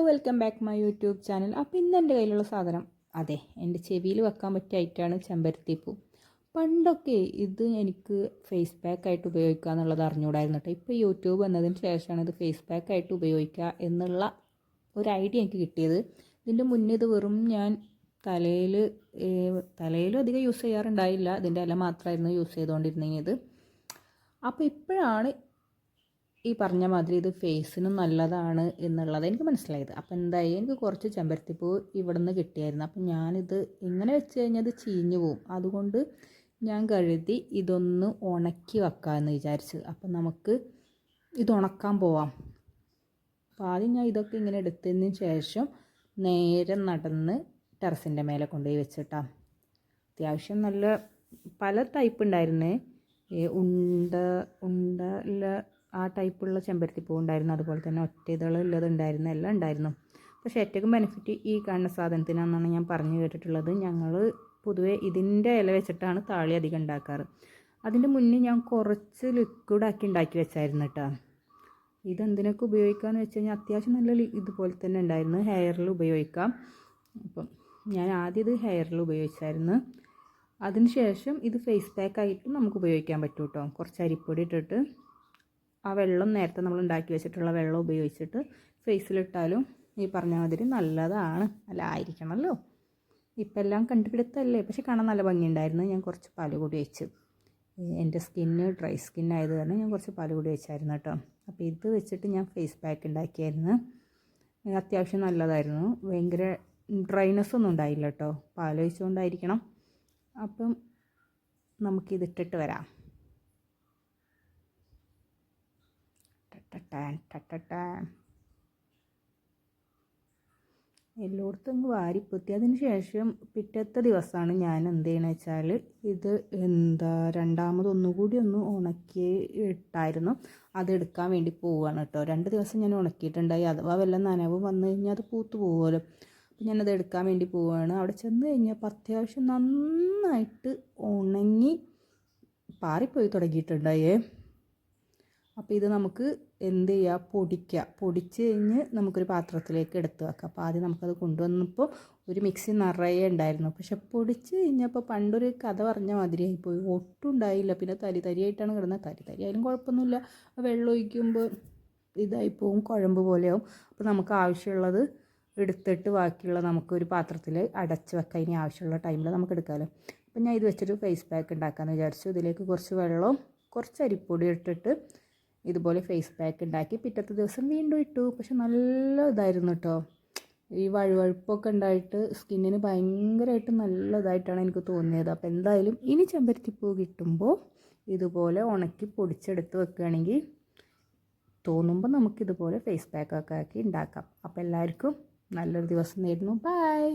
Welcome back my YouTube channel. അപ്പോൾ ഇന്ന് എൻ്റെ കയ്യിലുള്ള സാധനം അതെ എൻ്റെ ചെവിയിൽ വെക്കാൻ പറ്റിയ ഐറ്റമാണ് ചെമ്പരത്തിപ്പൂ. പണ്ടൊക്കെ ഇത് എനിക്ക് ഫേസ് പാക്കായിട്ട് ഉപയോഗിക്കുക എന്നുള്ളത് അറിഞ്ഞുകൂടായിരുന്നു കേട്ടോ. ഇപ്പോൾ യൂട്യൂബ് വന്നതിന് ശേഷമാണ് ഇത് ഫേസ് പാക്കായിട്ട് ഉപയോഗിക്കുക എന്നുള്ള ഒരു ഐഡിയ എനിക്ക് കിട്ടിയത്. ഇതിൻ്റെ മുന്നേ ഇത് വെറും ഞാൻ തലയിലും അധികം യൂസ് ചെയ്യാറുണ്ടായില്ല. ഇതിൻ്റെ ഇല മാത്രമായിരുന്നു യൂസ് ചെയ്തുകൊണ്ടിരുന്നത്. അപ്പോൾ ഇപ്പോഴാണ് ഈ പറഞ്ഞ മാതിരി ഇത് ഫേസിനും നല്ലതാണ് എന്നുള്ളത് എനിക്ക് മനസ്സിലായത്. അപ്പോൾ എന്തായി, എനിക്ക് കുറച്ച് ചെമ്പരത്തിപ്പൂ ഇവിടെ നിന്ന് കിട്ടിയായിരുന്നു. അപ്പം ഞാനിത് ഇങ്ങനെ വെച്ച് കഴിഞ്ഞാൽ അത് ചീഞ്ഞു പോവും. അതുകൊണ്ട് ഞാൻ കരുതി ഇതൊന്ന് ഉണക്കി വെക്കാമെന്ന് വിചാരിച്ചു. അപ്പം നമുക്ക് ഇത് ഉണക്കാൻ പോവാം. അപ്പോൾ ആദ്യം ഞാൻ ഇതൊക്കെ ഇങ്ങനെ എടുത്തതിന് ശേഷം നേരെ നടന്ന് ടെറസിൻ്റെ മേലെ കൊണ്ടുപോയി വെച്ചിട്ടാണ്. അത്യാവശ്യം നല്ല പല ടൈപ്പ് ഉണ്ടായിരുന്നേ. ഉണ്ട ആ ടൈപ്പുള്ള ചെമ്പരത്തിപ്പൂ ഉണ്ടായിരുന്നു. അതുപോലെ തന്നെ ഒറ്റയിതളുള്ളതുണ്ടായിരുന്നു, എല്ലാം ഉണ്ടായിരുന്നു. പക്ഷേ ഏറ്റവും ബെനിഫിറ്റ് ഈ കാണുന്ന സാധനത്തിനാണെന്നാണ് ഞാൻ പറഞ്ഞു കേട്ടിട്ടുള്ളത്. ഞങ്ങൾ പൊതുവെ ഇതിൻ്റെ ഇല വെച്ചിട്ടാണ് താളി അധികം ഉണ്ടാക്കാറ്. അതിൻ്റെ മുന്നേ ഞാൻ കുറച്ച് ലിക്വിഡാക്കി ഉണ്ടാക്കി വെച്ചായിരുന്നു കേട്ടോ. ഇതെന്തിനൊക്കെ ഉപയോഗിക്കാമെന്ന് വെച്ച് കഴിഞ്ഞാൽ അത്യാവശ്യം നല്ല ഇതുപോലെ തന്നെ ഉണ്ടായിരുന്നു. ഹെയറിൽ ഉപയോഗിക്കാം. അപ്പം ഞാൻ ആദ്യം ഇത് ഹെയറിൽ ഉപയോഗിച്ചായിരുന്നു. അതിന് ശേഷം ഇത് ഫേസ് പാക്കായിട്ട് നമുക്ക് ഉപയോഗിക്കാൻ പറ്റും കേട്ടോ. കുറച്ച് അരിപ്പൊടി ഇട്ടിട്ട് ആ വെള്ളം നേരത്തെ നമ്മൾ ഉണ്ടാക്കി വെച്ചിട്ടുള്ള വെള്ളം ഉപയോഗിച്ചിട്ട് ഫേസിലിട്ടാലും ഈ പറഞ്ഞ മാതിരി നല്ലതാണ്. അല്ല, ആയിരിക്കണമല്ലോ. ഇപ്പം എല്ലാം കണ്ടുപിടുത്തല്ലേ. പക്ഷെ കാണാൻ നല്ല ഭംഗിയുണ്ടായിരുന്നു. ഞാൻ കുറച്ച് പാല് കൂടി വെച്ച്, എൻ്റെ സ്കിന്ന് ഡ്രൈ സ്കിന്നായത് കാരണം ഞാൻ കുറച്ച് പാല് കൂടി വെച്ചായിരുന്നു കേട്ടോ. അപ്പോൾ ഇത് വെച്ചിട്ട് ഞാൻ ഫേസ് പാക്ക് ഉണ്ടാക്കിയായിരുന്നു. അത്യാവശ്യം നല്ലതായിരുന്നു. ഭയങ്കര ഡ്രൈനെസ് ഒന്നും ഉണ്ടായില്ല കേട്ടോ. പാൽ ഒഴിച്ചുകൊണ്ടായിരിക്കണം. അപ്പം നമുക്കിതിട്ടിട്ട് വരാം. എല്ലായിടത്തും വാരിപ്പൊത്തി. അതിന് ശേഷം പിറ്റത്തെ ദിവസമാണ് ഞാൻ എന്ത് ചെയ്യണമെന്ന് വെച്ചാൽ ഇത് രണ്ടാമതൊന്നുകൂടി ഒന്ന് ഉണക്കി ഇട്ടായിരുന്നു. അതെടുക്കാൻ വേണ്ടി പോവുകയാണ് കേട്ടോ. 2 ദിവസം ഞാൻ ഉണക്കിയിട്ടുണ്ടായി. അഥവാ വല്ല നനവ് വന്നു കഴിഞ്ഞാൽ അത് പൂത്ത് പോകുമല്ലോ. അപ്പോൾ ഞാനത് എടുക്കാൻ വേണ്ടി പോവുകയാണ്. അവിടെ ചെന്ന് കഴിഞ്ഞപ്പോൾ അത്യാവശ്യം നന്നായിട്ട് ഉണങ്ങി പാറിപ്പോയി തുടങ്ങിയിട്ടുണ്ടായേ. അപ്പോൾ ഇത് നമുക്ക് എന്ത് ചെയ്യുക, പൊടിച്ച് കഴിഞ്ഞ് നമുക്കൊരു പാത്രത്തിലേക്ക് എടുത്ത് വെക്കാം. അപ്പോൾ ആദ്യം നമുക്കത് കൊണ്ടുവന്നപ്പോൾ ഒരു മിക്സി നിറയെ ഉണ്ടായിരുന്നു. പക്ഷെ പൊടിച്ച് കഴിഞ്ഞപ്പോൾ പണ്ടൊരു കഥ പറഞ്ഞ മാതിരിയായിപ്പോയി. ഒട്ടും ഉണ്ടായില്ല. പിന്നെ തരിയായിട്ടാണ് കിടന്നത്. തരിയായാലും കുഴപ്പമൊന്നുമില്ല. വെള്ളം ഒഴിക്കുമ്പോൾ ഇതായിപ്പോവും, കുഴമ്പ് പോലെയാവും. അപ്പോൾ നമുക്ക് ആവശ്യമുള്ളത് എടുത്തിട്ട് ബാക്കിയുള്ള നമുക്കൊരു പാത്രത്തിൽ അടച്ച് വെക്കാം. ഇനി ആവശ്യമുള്ള ടൈമിൽ നമുക്ക് എടുക്കാമല്ലോ. അപ്പോൾ ഞാൻ ഇത് വെച്ചിട്ട് ഫേസ് പാക്ക് ഉണ്ടാക്കാമെന്ന് വിചാരിച്ചു. ഇതിലേക്ക് കുറച്ച് വെള്ളവും കുറച്ച് അരിപ്പൊടി ഇട്ടിട്ട് ഇതുപോലെ ഫേസ് പാക്ക് ഉണ്ടാക്കി പിറ്റത്തെ ദിവസം വീണ്ടും ഇട്ടു. പക്ഷെ നല്ല ഇതായിരുന്നു കേട്ടോ. ഈ വഴുവഴുപ്പൊക്കെ ഉണ്ടായിട്ട് സ്കിന്നിന് ഭയങ്കരമായിട്ട് നല്ലതായിട്ടാണ് എനിക്ക് തോന്നിയത്. അപ്പോൾ എന്തായാലും ഇനി ചെമ്പരത്തിപ്പൂ കിട്ടുമ്പോൾ ഇതുപോലെ ഉണക്കി പൊടിച്ചെടുത്ത് വെക്കുകയാണെങ്കിൽ തോന്നുമ്പോൾ നമുക്കിതുപോലെ ഫേസ് പാക്കൊക്കെ ആക്കി ഉണ്ടാക്കാം. അപ്പോൾ എല്ലാവർക്കും നല്ലൊരു ദിവസം നേരുന്നു. ബൈ.